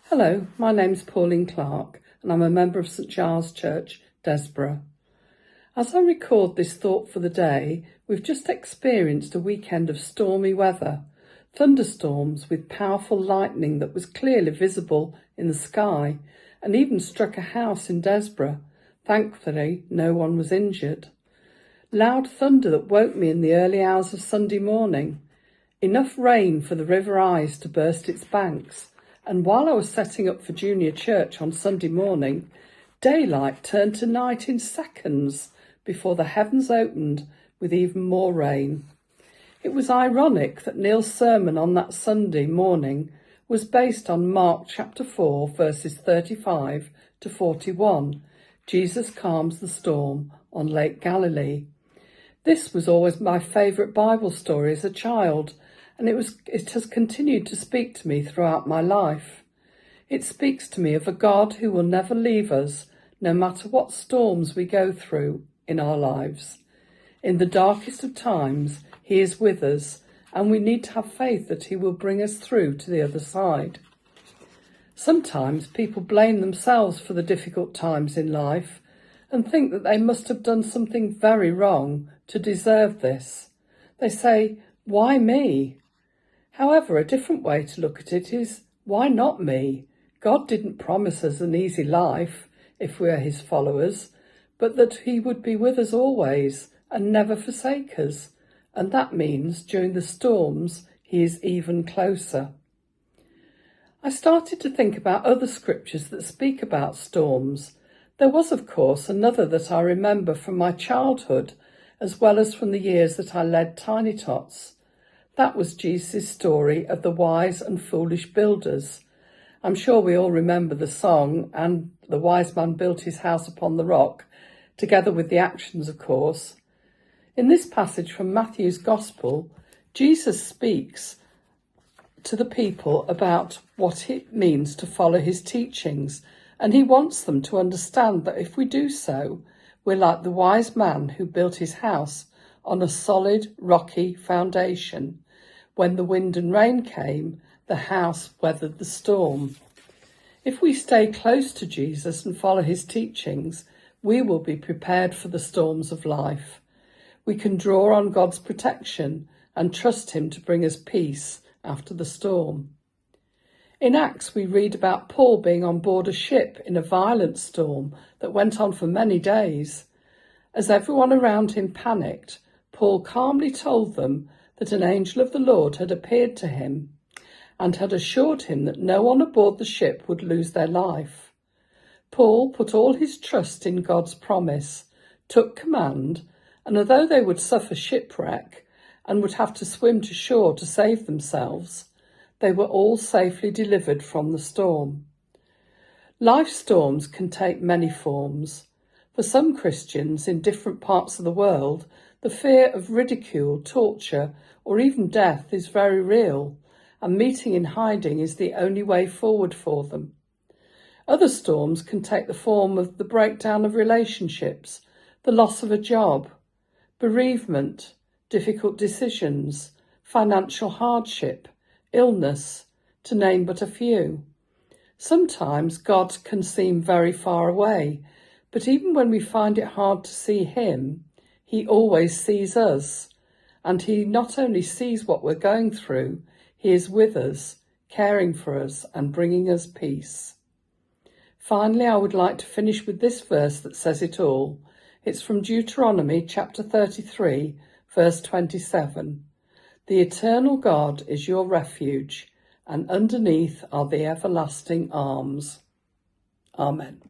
Hello, my name's Pauline and I'm a member of St Giles Church, Desborough. As I record this thought for the day, we've just experienced a weekend of stormy weather, thunderstorms with powerful lightning that was clearly visible in the sky and even struck a house in Desborough. Thankfully, no one was injured. Loud thunder that woke me in the early hours of Sunday morning. Enough rain for the River Ise to burst its banks. And while I was setting up for junior church on Sunday morning, daylight turned to night in seconds before the heavens opened with even more rain. It was ironic that Neil's sermon on that Sunday morning was based on Mark chapter 4, verses 35 to 41. Jesus calms the storm on Lake Galilee. This was always my favourite Bible story as a child, and it has continued to speak to me throughout my life. It speaks to me of a God who will never leave us, no matter what storms we go through in our lives. In the darkest of times, he is with us, and we need to have faith that he will bring us through to the other side. Sometimes people blame themselves for the difficult times in life and think that they must have done something very wrong to deserve this. They say, "Why me?" However, a different way to look at it is, why not me? God didn't promise us an easy life if we are his followers, but that he would be with us always and never forsake us. And that means during the storms, he is even closer. I started to think about other scriptures that speak about storms. There was, of course, another that I remember from my childhood, as well as from the years that I led Tiny Tots. That was Jesus' story of the wise and foolish builders. I'm sure we all remember the song, and the wise man built his house upon the rock, together with the actions, of course. In this passage from Matthew's Gospel, Jesus speaks to the people about what it means to follow his teachings, and he wants them to understand that if we do so, we're like the wise man who built his house on a solid, rocky foundation. When the wind and rain came, the house weathered the storm. If we stay close to Jesus and follow his teachings, we will be prepared for the storms of life. We can draw on God's protection and trust him to bring us peace after the storm. In Acts, we read about Paul being on board a ship in a violent storm that went on for many days. As everyone around him panicked, Paul calmly told them that an angel of the Lord had appeared to him and had assured him that no one aboard the ship would lose their life. Paul put all his trust in God's promise, took command, and although they would suffer shipwreck and would have to swim to shore to save themselves, they were all safely delivered from the storm. Life storms can take many forms. For some Christians in different parts of the world, the fear of ridicule, torture, or even death is very real, and meeting in hiding is the only way forward for them. Other storms can take the form of the breakdown of relationships, the loss of a job, bereavement, difficult decisions, financial hardship, illness, to name but a few. Sometimes God can seem very far away, but even when we find it hard to see him, he always sees us, and he not only sees what we're going through, he is with us, caring for us and bringing us peace. Finally, I would like to finish with this verse that says it all. It's from Deuteronomy chapter 33, verse 27. The eternal God is your refuge, and underneath are the everlasting arms. Amen.